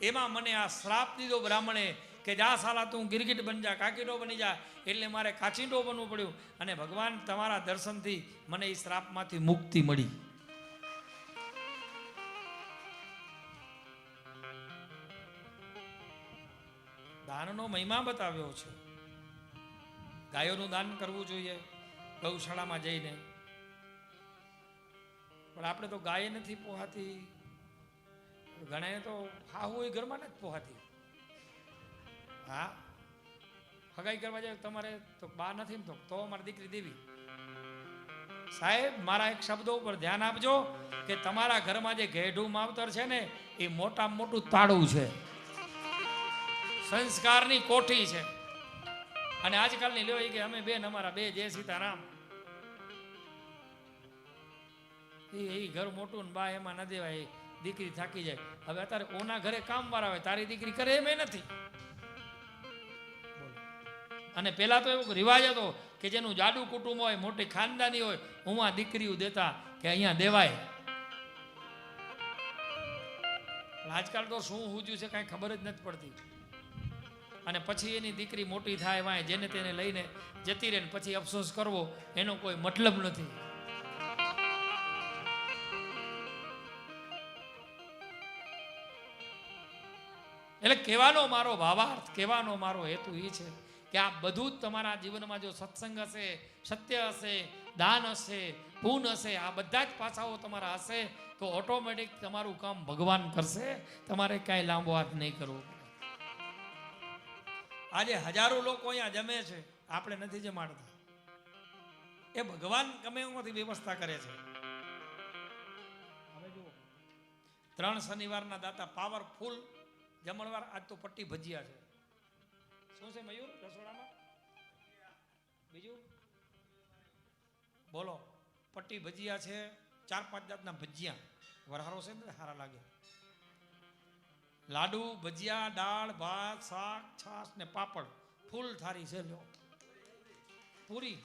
એમાં મને આ શ્રાપ દીધો બ્રાહ્મણે કે જા સાલા તું ગિરગિટ બની જા, કાકીડો બની જા. એટલે મારે કાચીંડો બનવું પડ્યું. અને ભગવાન તમારા દર્શનથી મને એ શ્રાપમાંથી મુક્તિ મળી. દાનનો મહિમા બતાવ્યો છે. ગાયોનું દાન કરવું જોઈએ ગૌશાળામાં જઈને. પણ આપણે તો ગાય નથી પોહાતી, ઘણા તો હાહુ એ ઘરમાં નથી પોહાતી. હા, હગાઈ કરવા જાય તમારે તો બા નથી ને તો અમારી દીકરી દેવી. સાહેબ, મારા એક શબ્દો ઉપર ધ્યાન આપજો કે તમારા ઘરમાં જે ઘેઢું માવતર છે ને એ મોટામાં મોટું તાળું છે, સંસ્કારની કોઠી છે. અને આજકાલની લ્યો કે અમે બેન અમારા બે જય સીતારામ, એ ઘર મોટું ને બા એમાં ન દેવાય, દીકરી થાકી જાય. હવે અત્યારે ઓના ઘરે કામ વાળા હોય, તારી દીકરી કરે એમ નથી. અને પેલા તો એવો રિવાજ હતો કે જેનું જાડું કુટુંબ હોય, મોટી ખાનદાની હોય, ઉમાં દીકરીઓ દેતા કે અહીંયા દેવાય. આજકાલ તો શું હુજ્યું છે કાંઈ ખબર જ નથી પડતી. અને પછી એની દીકરી મોટી થાય વાય જેને તેને લઈને જતી રહે, પછી અફસોસ કરવો એનો કોઈ મતલબ નથી. એટલે કહેવાનો મારો ભાવાર્થ, કહેવાનો મારો હેતુ એ છે કે આ બધું જ તમારા જીવનમાં જો સત્સંગ હશે, સત્ય હશે, દાન હશે, પૂન હશે, આ બધા જ પાસાઓ તમારા હશે તો ઓટોમેટિક તમારું કામ ભગવાન કરશે. તમારે કાંઈ લાંબો હાથ નહીં કરવો. આજે હજારો લોકો અહીંયા જમે છે, આપણે નથી જમાડતા. એ ભગવાન ગમે એમાંથી વ્યવસ્થા કરે છે. હવે જુઓ, 3 શનિવારના દાતા પાવરફુલ જમણવાર. આજ તો પટ્ટી ભજીયા છે. શું છે મયુર રસોડામાં? બીજું બોલો. પટ્ટી ભજીયા છે, 4-5 જાતના ભજીયા. વરહારો છે ને સારા લાગે. લાડુ, ભજીયા, દાળ, ભાત, શાક, છાશ ને પાપડ. ફૂલ થારી છે. લો પૂરી